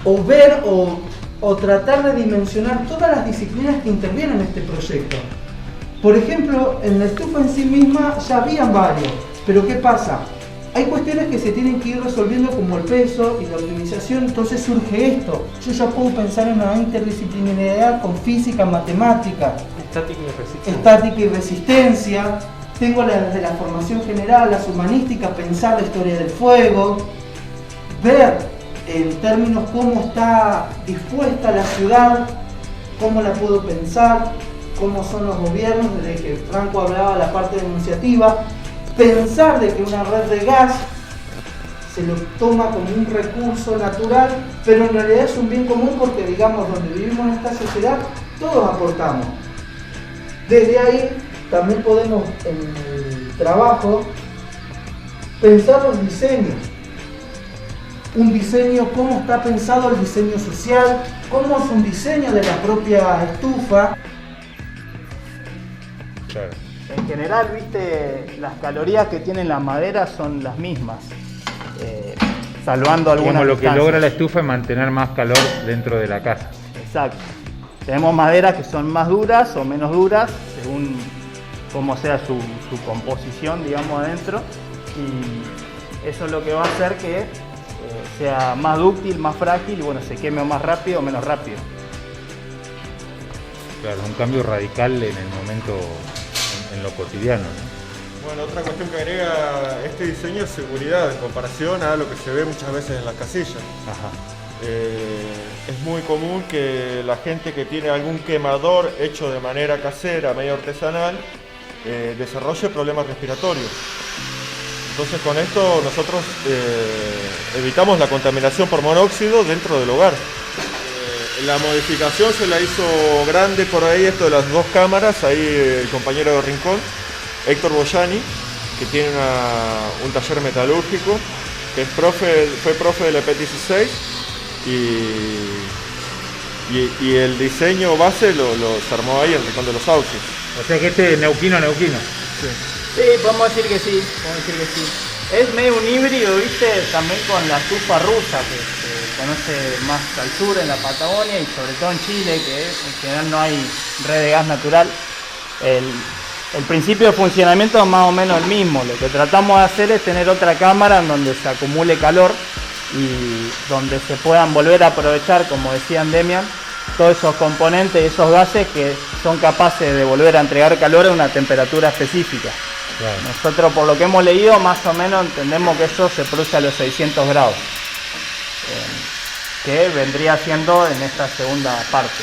o ver o tratar de dimensionar todas las disciplinas que intervienen en este proyecto? Por ejemplo, en la estufa en sí misma ya habían varios, pero ¿qué pasa? Hay cuestiones que se tienen que ir resolviendo como el peso y la optimización, entonces surge esto. Yo ya puedo pensar en una interdisciplinariedad con física, matemática, estática y resistencia. Tengo desde la formación general, las humanísticas, pensar la historia del fuego, ver en términos cómo está dispuesta la ciudad, cómo la puedo pensar, cómo son los gobiernos, desde que Franco hablaba de la parte denunciativa, pensar de que una red de gas se lo toma como un recurso natural, pero en realidad es un bien común porque, digamos, donde vivimos en esta sociedad, todos aportamos. Desde ahí también podemos, en el trabajo, pensar los diseños. Un diseño, cómo está pensado el diseño social, cómo es un diseño de la propia estufa. Claro. En general, viste, las calorías que tienen las maderas son las mismas, salvando algunas Como lo distancias. que logra la estufa es mantener más calor dentro de la casa. Exacto. Tenemos maderas que son más duras o menos duras, según cómo sea su composición, digamos, adentro. Y eso es lo que va a hacer que sea más dúctil, más frágil y bueno, se queme más rápido o menos rápido. Claro, un cambio radical en el momento, en lo cotidiano, ¿no? Bueno, otra cuestión que agrega este diseño es seguridad en comparación a lo que se ve muchas veces en las casillas. Ajá. Es muy común que la gente que tiene algún quemador hecho de manera casera, medio artesanal, desarrolle problemas respiratorios. Entonces con esto nosotros evitamos la contaminación por monóxido dentro del hogar. La modificación se la hizo grande por ahí, esto de las 2 cámaras, ahí el compañero de Rincón, Héctor Boyani, que tiene un taller metalúrgico, que es fue profe de la EP16 y el diseño base lo se armó ahí en Rincón de los Sauces. O sea que este es neuquino. Sí. Sí, podemos decir que sí, Es medio un híbrido, viste, también con la estufa rusa, que se conoce más al sur, en la Patagonia, y sobre todo en Chile, que en general no hay red de gas natural. El principio de funcionamiento es más o menos el mismo. Lo que tratamos de hacer es tener otra cámara en donde se acumule calor y donde se puedan volver a aprovechar, como decían Demian, todos esos componentes y esos gases que son capaces de volver a entregar calor a una temperatura específica. Claro. Nosotros, por lo que hemos leído, más o menos entendemos que eso se produce a los 600 grados, que vendría siendo en esta segunda parte.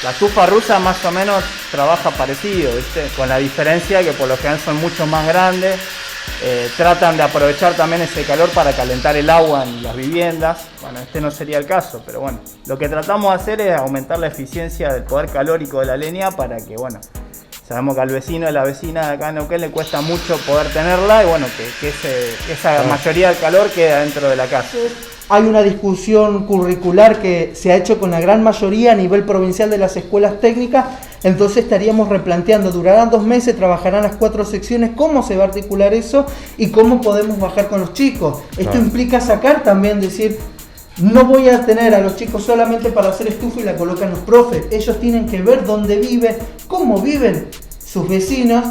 La estufa rusa más o menos trabaja parecido, ¿viste? Con la diferencia que por lo general son mucho más grandes, tratan de aprovechar también ese calor para calentar el agua en las viviendas. Bueno, este no sería el caso, pero bueno, lo que tratamos de hacer es aumentar la eficiencia del poder calórico de la leña para que, bueno, sabemos que al vecino y la vecina de acá en Neuquén le cuesta mucho poder tenerla y bueno, que esa mayoría del calor queda dentro de la casa. Hay una discusión curricular que se ha hecho con la gran mayoría a nivel provincial de las escuelas técnicas, entonces estaríamos replanteando, durarán 2 meses, trabajarán las 4 secciones, cómo se va a articular eso y cómo podemos bajar con los chicos. Esto implica sacar también, decir, no voy a tener a los chicos solamente para hacer estufa y la colocan los profes, ellos tienen que ver dónde viven, cómo viven sus vecinos.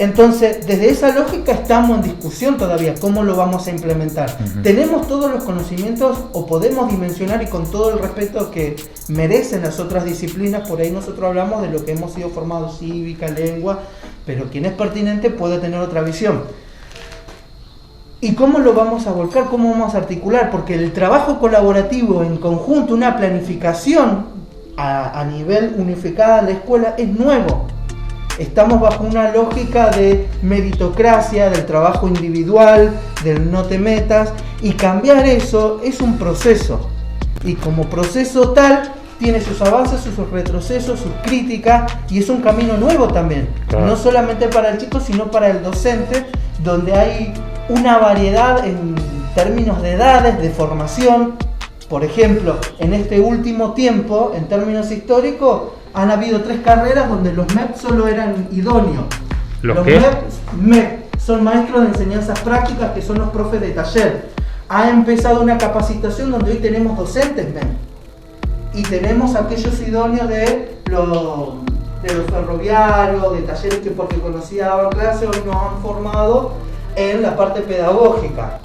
Entonces, desde esa lógica estamos en discusión todavía, cómo lo vamos a implementar. ¿Tenemos todos los conocimientos o podemos dimensionar y con todo el respeto que merecen las otras disciplinas? Por ahí nosotros hablamos de lo que hemos sido formados, cívica, lengua, pero quien es pertinente puede tener otra visión. ¿Y cómo lo vamos a volcar? ¿Cómo vamos a articular? Porque el trabajo colaborativo en conjunto, una planificación a nivel unificada en la escuela es nuevo. Estamos bajo una lógica de meritocracia, del trabajo individual, del no te metas, y cambiar eso es un proceso. Y como proceso tal, tiene sus avances, sus retrocesos, sus críticas, y es un camino nuevo también. No solamente para el chico, sino para el docente, donde hay una variedad en términos de edades, de formación. Por ejemplo, en este último tiempo, en términos históricos, han habido 3 carreras donde los MEP solo eran idóneos. ¿Los qué? MEP son maestros de enseñanzas prácticas, que son los profes de taller. Ha empezado una capacitación donde hoy tenemos docentes MEP. Y tenemos aquellos idóneos de los ferroviarios, de talleres que porque conocía daban clase, hoy nos han formado en la parte pedagógica.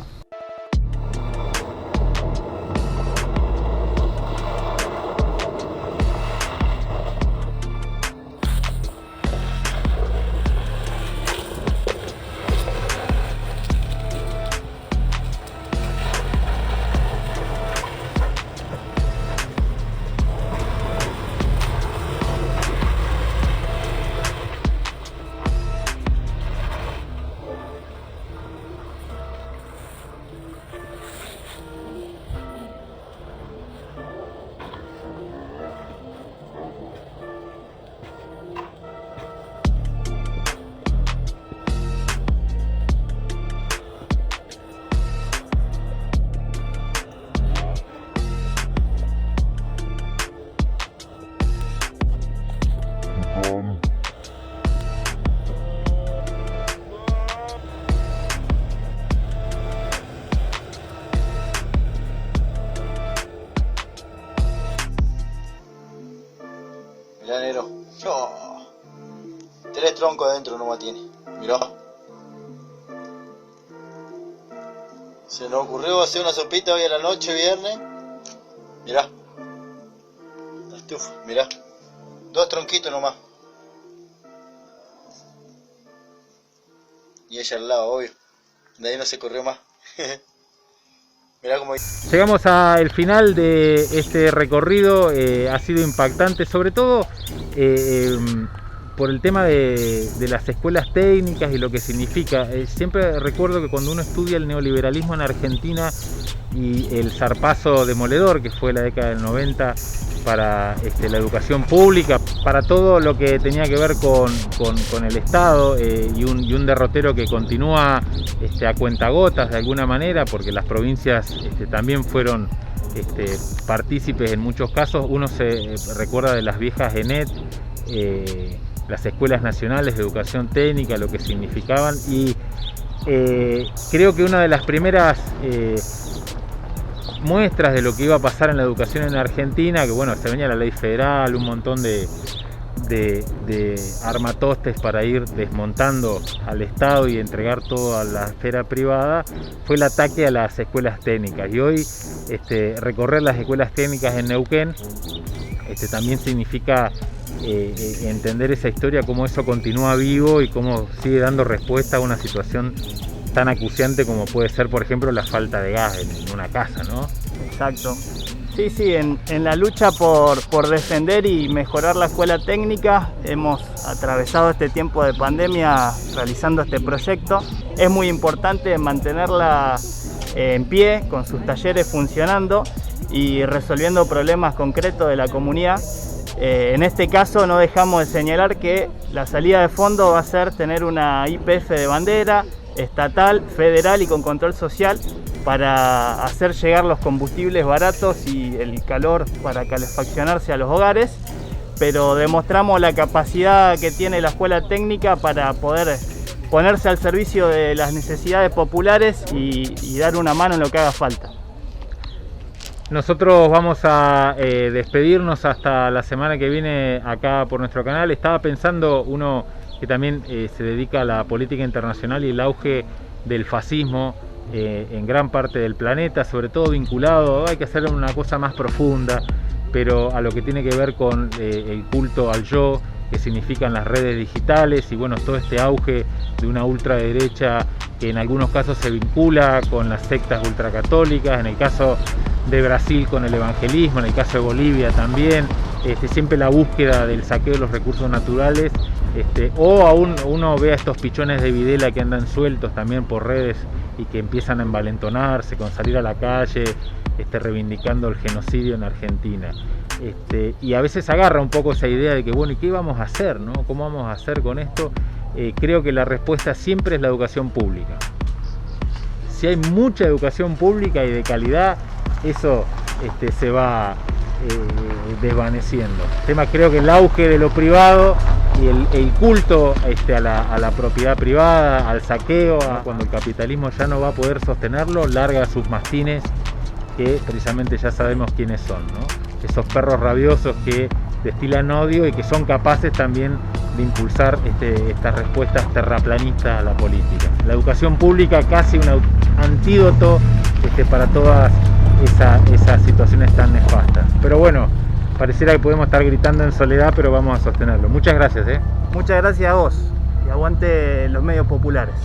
Mirá, Nero. Oh, 3 troncos adentro nomás tiene. Mirá. Se nos ocurrió hacer una sopita hoy a la noche, viernes. Mirá. La estufa, mirá. 2 tronquitos nomás. Y ella al lado, obvio. De ahí no se corrió más. Mirá cómo... Llegamos al final de este recorrido, ha sido impactante, sobre todo por el tema de las escuelas técnicas y lo que significa. Siempre recuerdo que cuando uno estudia el neoliberalismo en Argentina y el zarpazo demoledor que fue la década del 90 para la educación pública, para todo lo que tenía que ver con el Estado y un derrotero que continúa a cuentagotas de alguna manera, porque las provincias también fueron partícipes en muchos casos. Uno se recuerda de las viejas ENET, las escuelas nacionales de educación técnica, lo que significaban, y creo que una de las primeras muestras de lo que iba a pasar en la educación en Argentina, que bueno, se venía la ley federal, un montón de armatostes para ir desmontando al Estado y entregar todo a la esfera privada, fue el ataque a las escuelas técnicas. Y hoy recorrer las escuelas técnicas en Neuquén también significa entender esa historia, cómo eso continúa vivo y cómo sigue dando respuesta a una situación tan acuciante como puede ser, por ejemplo, la falta de gas en una casa, ¿no? Exacto. Sí, en la lucha por defender y mejorar la escuela técnica hemos atravesado este tiempo de pandemia realizando este proyecto. Es muy importante mantenerla en pie, con sus talleres funcionando y resolviendo problemas concretos de la comunidad. En este caso no dejamos de señalar que la salida de fondo va a ser tener una YPF de bandera, estatal, federal y con control social, para hacer llegar los combustibles baratos y el calor para calefaccionarse a los hogares, pero demostramos la capacidad que tiene la escuela técnica para poder ponerse al servicio de las necesidades populares y dar una mano en lo que haga falta. Nosotros vamos a despedirnos hasta la semana que viene acá por nuestro canal. Estaba pensando, uno que también se dedica a la política internacional y el auge del fascismo en gran parte del planeta, sobre todo vinculado, hay que hacer una cosa más profunda, pero a lo que tiene que ver con el culto al yo, que significan las redes digitales y bueno, todo este auge de una ultraderecha que en algunos casos se vincula con las sectas ultracatólicas, en el caso de Brasil con el evangelismo, en el caso de Bolivia también, siempre la búsqueda del saqueo de los recursos naturales, o aún uno ve a estos pichones de Videla que andan sueltos también por redes y que empiezan a envalentonarse con salir a la calle reivindicando el genocidio en Argentina. Y a veces agarra un poco esa idea de que bueno, ¿y qué vamos a hacer, no? ¿Cómo vamos a hacer con esto? Creo que la respuesta siempre es la educación pública. Si hay mucha educación pública y de calidad, eso se va desvaneciendo. El tema, creo que el auge de lo privado y el culto a la propiedad privada, al saqueo, cuando el capitalismo ya no va a poder sostenerlo, larga sus mastines que precisamente ya sabemos quiénes son, ¿no? Esos perros rabiosos que destilan odio y que son capaces también de impulsar estas respuestas terraplanistas a la política. La educación pública casi un antídoto para todas esas situaciones tan nefastas. Pero bueno, pareciera que podemos estar gritando en soledad, pero vamos a sostenerlo. Muchas gracias. Muchas gracias a vos y aguante los medios populares.